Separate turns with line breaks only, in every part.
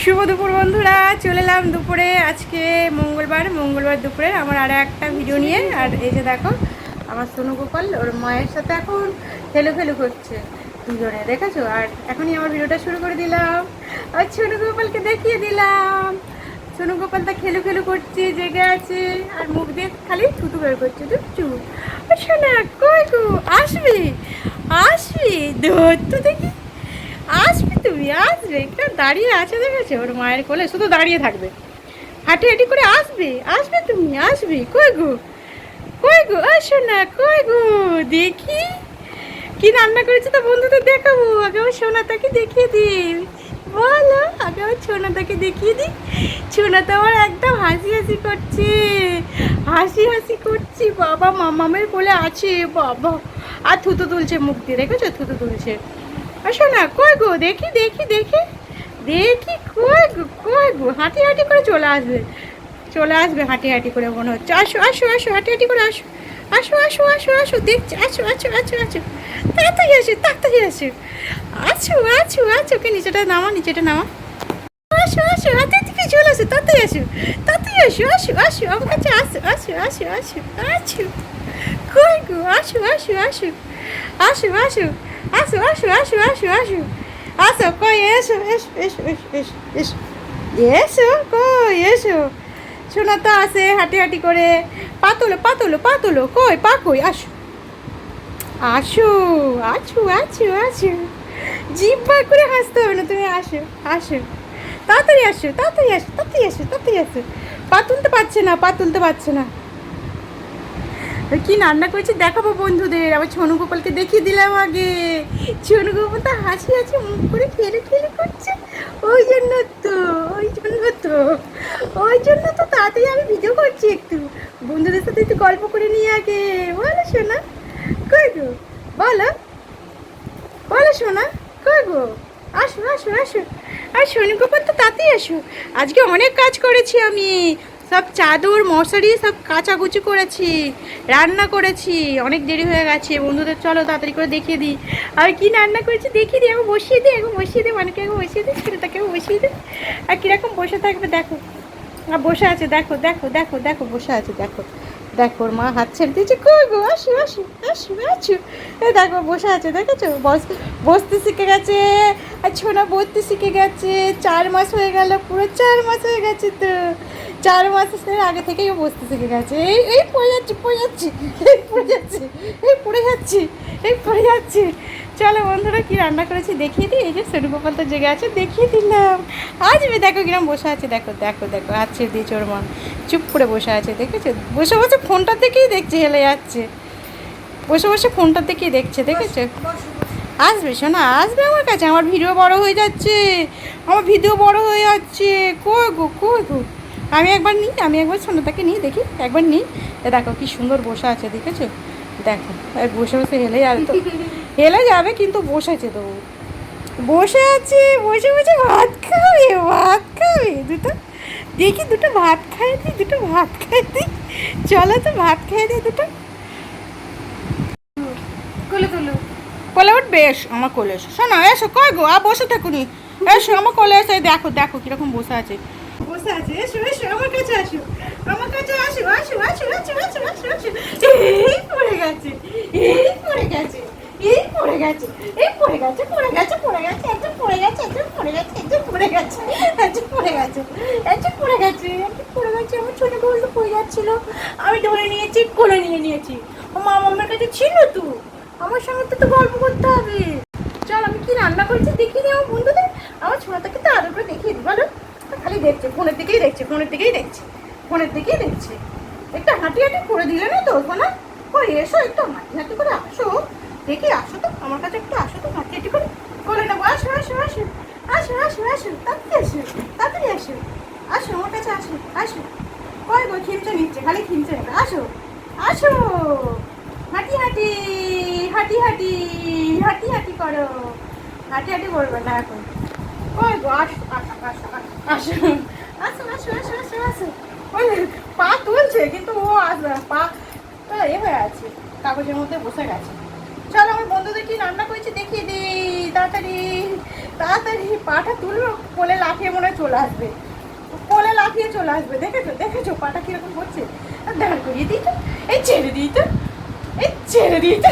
শুভ দুপুর বন্ধুরা, চলে এলাম দুপুরে। আজকে মঙ্গলবার দুপুরে আমার আর একটা ভিডিও নিয়ে। আর এই যে দেখো আমার সোনু গোপাল ওর মায়ের সাথে এখন খেলু করছে দুজনে, দেখেছো? আর এখনই আমার ভিডিওটা শুরু করে দিলাম আর সোনু গোপালকে দেখিয়ে দিলাম। সোনু গোপালটা খেলু করছে, জেগে আছে আর মুখ দিয়ে খালি থুতু বের করছে। টুকচু শোনা, কই গো, আসবি আসবি ধরতো দেখি, আসবে তুমি, আসবে। একটা দাঁড়িয়ে আছে, দেখেছো? ওর মায়ের কোলে শুধু দাঁড়িয়ে থাকবে, হাঁটি হাঁটি করে আসবে, আসবে তুমি, আসবে। কই গো, কই গো, আসো না, কই গো, দেখি কি রান্না করেছে তো বন্ধুদের দেখাবো। আগে আমার সোনাটাকে দেখিয়ে দিই, বলো। আগে আমার সোনাটাকে দেখিয়ে দিই। সোনাটা আমার একদম হাসি করছে, হাসি করছি। বাবা মামামের কোলে আছে, বাবা। আর থুতু তুলছে মুখ দিয়ে, দেখেছো? থুতু তুলছে। আসো না, কই গো, দেখি দেখি দেখি দেখি, কই গো, হাঁটি করে চলে আসবে হাঁটি করে মনে হচ্ছে। আসো হাঁটি করে আসো দেখছি, আসো তাড়াতাড়ি আসো ওকে নিচেটা নামা আসো হাতে থেকে চলে আসো, তাড়াতাড়ি আসো আমার কাছে আসো কই গো, আসো কই, এসো কই, এসো। শোনা তো আসে হাঁটি করে, পাতলো কই, পা কই, আসো জিভ বার করে হাসতে হবে না, তুমি আসো তাড়াতাড়ি আসো পা তুলতে পারছে না। কি রান্না করেছি দেখাবো বন্ধুদের। আবার সোনু গোপালকে দেখিয়ে দিলাম আগে। সোনু গোপাল তো হাসি মুখ করে খেলে করছে। ওই জন্য তো তাড়াতাড়ি আমি ভিডিও করছি, একটু বন্ধুদের সাথে একটু গল্প করে নিয়ে আগে। বলো সোনা, কই গো, বলো সোনা, কই গো, আসো আর সোনু গোপাল তো তাড়াতাড়ি আসো। আজকে অনেক কাজ করেছি আমি, সব চাদর মশারি সব কাচাকুচি করেছি, রান্না করেছি, অনেক দেরি হয়ে গেছে। বন্ধুদের চলো তাড়াতাড়ি করে দেখিয়ে দিই আর কি রান্না করেছি, দেখিয়ে দিই। এখন বসিয়ে দিই মানে এখন বসিয়ে দিই, ছেলেটাকেও বসিয়ে দিই। আর কীরকম বসে থাকবে দেখো, আর বসে আছে, দেখো বসে আছে, দেখো ওর মা হাত ছেড়ে দিয়েছে। কই গো, আসো এই দেখো বসে আছে, দেখেছো? বসতে শিখে গেছে। আর ছোনা বসতে শিখে গেছে। 4 মাস হয়ে গেল, পুরো 4 মাস হয়ে গেছে তো। 4 মাসের আগে থেকেই ও বসতে শিখে গেছে। এই পড়ে যাচ্ছি। চলো বন্ধুরা, কি রান্না করেছি দেখিয়ে দিই। এই যে সোনু গোপাল তো জেগে আছে, দেখিয়ে দিলাম। আসবে, দেখো কিরম বসে আছে, দেখো হাত ছেড়ে দিয়েছে ওর মন, চুপ করে বসে আছে, দেখেছো? বসে ফোনটার দিকেই দেখছে, হেলে যাচ্ছে, বসে ফোনটার দিকেই দেখছে, দেখেছো? আসবে সোনা, আসবে আমার কাছে। আমার ভিডিও বড় হয়ে যাচ্ছে, কই গো, আমি একবার সোনাটাকে নিই, দেখি একবার নিই। দেখো কি সুন্দর বসে আছে, দেখেছো? দেখো বসে হেলে যাবে কিন্তু বসেছে তো, বসে আছে, বসে ভাত খাবে দুটো। দেখি দুটো ভাত খাই দিই, চলো তো ভাত খাই দিই দুটো। কোলে উঠবে, এসো আমার কোলে, এসো শোনো, এসো। কই গো, আর বসে থাকুনি, এসো আমার কোলে এসে দেখো কিরকম বসে আছে, এসো আমার কাছে আসো, এই পড়ে গেছে, আমার ছোট বলতে পড়ে যাচ্ছিল, আমি ধরে নিয়েছি, কোলে নিয়েছি। মা মামার কাছে ছিল তো, আমার সঙ্গে তো গল্প করতে হবে। চল, আমি কি রান্না করেছি দেখিয়ে দিই আমার বন্ধুদের। আমার ছোটটাকে তো আদর করে দেখিয়ে দিই, বলো। খালি দেখছে, ফোনের দিকেই দেখছে। একটু হাঁটি করে দিলে না তো না? কই, এসো একটু হাঁটি করে আসো, দেখি, আসো তো আমার কাছে, একটু আসো তো, হাঁটি করে নেবো। আসো তাড়াতাড়ি আসো আমার কাছে, আসো। কই গো, খিমচে নিচ্ছে, খালি খিমচে নেবে। আসো হাঁটি করো, হাঁটি করবে না এখন। কই গো, আসো। ওই পা তুলছে কিন্তু ও আসবে, পা হয়ে আছে, কাগজের মধ্যে বসে গেছে। চলো, আমার বন্ধুদের কি রান্না করেছি দেখিয়ে দিই তাড়াতাড়ি। তাড়াতাড়ি পাটা তুলবো, কোলে লাফিয়ে মনে হয় চলে আসবে, কোলে লাফিয়ে চলে আসবে। দেখেছো দেখেছো পাটা কিরকম হচ্ছে? দাঁড় করিয়ে দিই তো, এই ছেড়ে দিই তো, এই ছেড়ে দিই তো,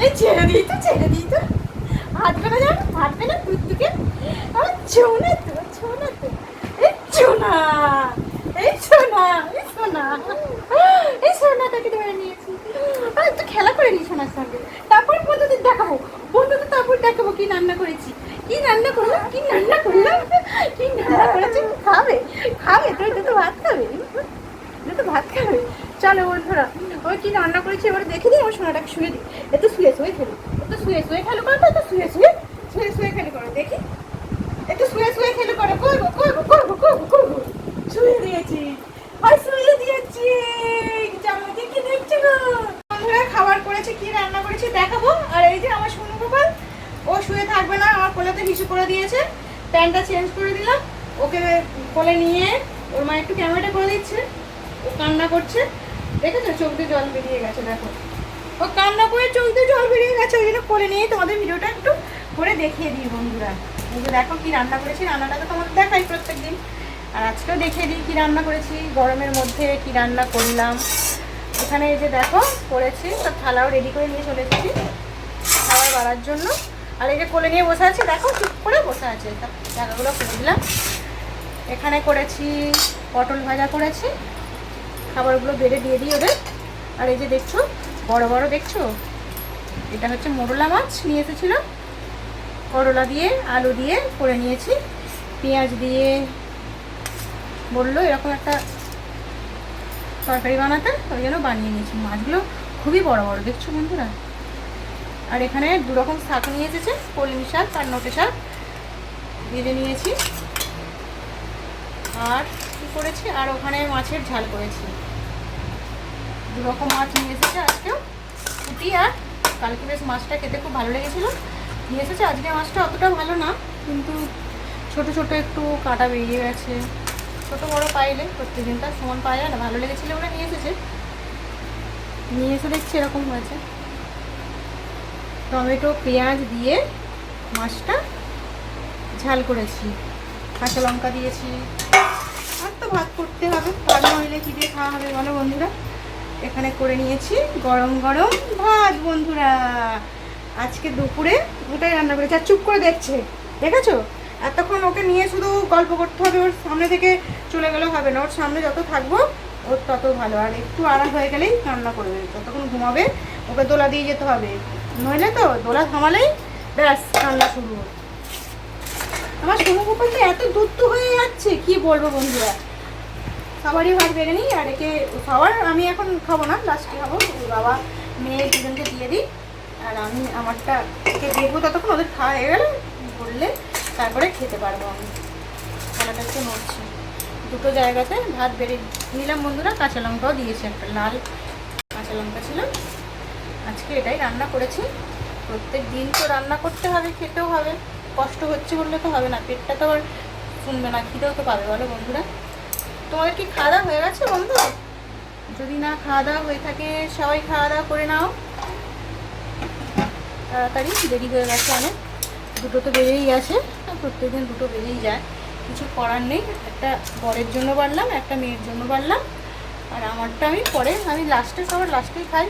এই ছেড়ে দিই তো, ছেড়ে দিই তো, হাঁটবে না জানো, হাঁটবে না দূর থেকে। আমার ছোনা তো, ছোনা তো, এই ছোনা, এই সোনা, এই সোনা, এই সোনাটাকে ধরে নিয়েছি। আর একটু খেলা করে নি সোনার সঙ্গে, তারপর বন্ধুদের দেখাবো, বন্ধুদের তারপর দেখাবো কি রান্না করেছি, কি রান্না করলাম, কি রান্না করলাম, কি রান্না করেছি। খাবে খাবে, তুই দুটো ভাত খাবে, দুটো ভাত খাবে। চলো বন্ধুরা, ওই কি রান্না করেছি এবারে দেখে দিই। আমার সোনাটাকে শুয়ে দিই, একটু শুয়ে শুয়ে খেলো, একটু শুয়ে শুয়ে খেলো করো, তো একটু শুয়ে শুয়ে শুয়ে শুয়ে খেলো করো দেখি, একটু শুয়ে শুয়ে খেলো করো, করবো করবো করবো করবো করবো। শুয়ে দিয়েছি, আর শুয়ে দিয়েছি। জানো কি দেখছি গো বন্ধুরা, খাবার করেছে, কি রান্না করেছি দেখাবো। আর এই যে আমার সোনু গোপাল, ও শুয়ে থাকবে না, আমার কোলেতে হিসু করে দিয়েছে, প্যান্টটা চেঞ্জ করে দিলাম, ওকে কোলে নিয়ে ওর মা একটু ক্যামেরাটা করে দিচ্ছে। ও কান্না করছে, দেখেছো চোখ দিয়ে জল বেরিয়ে গেছে, দেখো ও কান্না করে চোখ দিয়ে জল বেরিয়ে গেছে, ওই জন্য কোলে নিয়ে তোমাদের ভিডিওটা একটু করে দেখিয়ে দিই বন্ধুরা। এই যে দেখো কি রান্না করেছি, রান্নাটা তো তোমাদের দেখাই প্রত্যেক দিন, আর আজকেও দেখিয়ে দিই কি রান্না করেছি, গরমের মধ্যে কি রান্না করলাম। এখানে এই যে দেখো করেছি, তো থালাও রেডি করে নিয়ে চলে এসেছি খাবার বাড়ার জন্য। আর এই যে কোলে নিয়ে বসে আছে, দেখো চুপ করে বসে আছে, জায়গাগুলো করে দিলাম। এখানে করেছি পটল ভাজা করেছি, খাবারগুলো বেড়ে দিয়ে দিই ওদের। আর এই যে দেখছো বড় বড় দেখছো, এটা হচ্ছে মোরলা মাছ নিয়ে এসেছিলো, করলা দিয়ে আলু দিয়ে করে নিয়েছি, পেঁয়াজ দিয়ে বললো এরকম একটা তরকারি বানাতে, ওই জন্য বানিয়ে নিয়েছি। মাছগুলো খুবই বড় বড় দেখছো বন্ধুরা। আর এখানে দুরকম শাক নিয়ে এসেছে, কলমি শাক আর নোটে শাক ভেজে নিয়েছি। আর কী করেছি, আর ওখানে মাছের ঝাল করেছি, দুরকম মাছ নিয়ে এসেছে আজকেও, পুঁটি আর কালকে বেশ মাছটা খেতে খুব ভালো লেগেছিলো, নিয়ে এসেছে। আজকে মাছটা অতটা ভালো না, কিন্তু ছোট ছোট একটু কাঁটা বেরিয়ে গেছে, ছোটো বড়ো পাইলে প্রত্যেকদিন তার সমান পাওয়া যায় না, ভালো লেগেছিলো বলে নিয়ে এসেছে। নিয়ে এসে দেখছি এরকম হয়েছে। টমেটো পেঁয়াজ দিয়ে মাছটা ঝাল করেছি, কাঁচা লঙ্কা দিয়েছি। আর তো ভাত করতে হবে, ভাত নইলে কী দিয়ে খাওয়া হবে বলো বন্ধুরা। এখানে করে নিয়েছি গরম গরম ভাত বন্ধুরা, আজকে দুপুরে ওটাই রান্না করেছি। আর চুপ করে দেখছে, দেখেছো এতক্ষণ ওকে নিয়ে শুধু গল্প করতে হবে, ওর সামনে থেকে চলে গেলেও হবে না, ওর সামনে যত থাকবো ওর তত ভালো। আর একটু আরাম হয়ে গেলেই রান্না করবে, যতক্ষণ ঘুমাবে ওকে দোলা দিয়ে যেতে হবে, নইলে তো দোলা থামালেই ব্যাস রান্না শুরু। আমার সোনু গোপালটা এত দুধ হয়ে যাচ্ছে কি বলবো বন্ধুরা। সবারই ভাত বেড়ে নিই, আর একে খাবার আমি এখন খাবো না, লাস্টে খাবো, বাবা মেয়ে দুজনকে দিয়ে দিই, আর আমি আমারটা একে দেখবো, ততক্ষণ ওদের খাওয়া হয়ে গেলে বললে তারপরে খেতে পারবো। আমি থালাটা একটু নড়ছি, দুটো জায়গাতে ভাত বেড়ে নিলাম বন্ধুরা। কাঁচা লঙ্কাও দিয়েছি, একটা লাল কাঁচা লঙ্কা ছিল। আজকে এটাই রান্না করেছি, প্রত্যেক দিন তো রান্না করতে হবে, খেতেও হবে, কষ্ট হচ্ছে বললে তো হবে না, পেটটা তো আবার শুনবে না, খিদেও তো পাবে বলো বন্ধুরা। তোমাদের কি খাওয়া দাওয়া হয়ে গেছে বন্ধু? যদি না খাওয়া দাওয়া হয়ে থাকে সবাই খাওয়া দাওয়া করে নাও তাড়াতাড়ি, দেরি হয়ে গেছে অনেক, দুটো তো বেজেই গেছে, প্রত্যেকদিন দুটো বেজেই যায়, কিছু করার নেই। একটা বরের জন্য বাড়লাম, একটা মেয়ের জন্য বাড়লাম, আর আমারটা আমি পরে, আমি লাস্টে খাবার লাস্টেই খাই,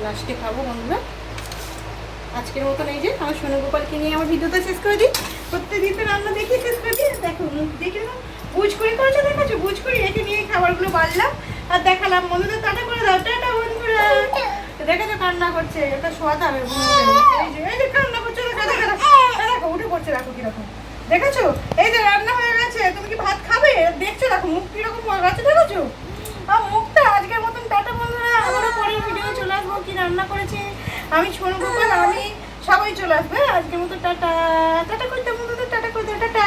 লাস্টে খাবো বন্ধুরা। আজকের মতন এই যে আমার সোনু গোপালকে নিয়ে আমার ভিডিওটা শেষ করে দিই, প্রত্যেকদিন তো রান্না দেখে শেষ করে দিই। দেখো মুখ দেখে বুঝ করে করেছো, দেখেছো বুঝ করে একে নিয়ে খাবারগুলো বাড়লাম আর দেখালাম। বন্ধুদের টাটা করে দাও, টাটা বন্ধুরা। দেখেছো কান্না করছে, এটা শোয়াতে হবে, এই যে কান্না করছে, দেখো উঠে পড়ছে, দেখো কিরকম, দেখেছো এই যে রান্না হয়ে গেছে। তুমি কি ভাত খাবে? দেখছো দেখো মুখ কিরকম হয়ে গেছে, দেখেছো আর মুখটা। আজকের মতন টাটা বন্ধুরা, আবারও পরের ভিডিও চলে আসবো কি রান্না করেছি আমি, সোনু গোপাল, আমি সবাই চলে আসবে। আজকের মতো টাটা, টাটা করতে বন্ধুদের, টাটা করতে, টাটা।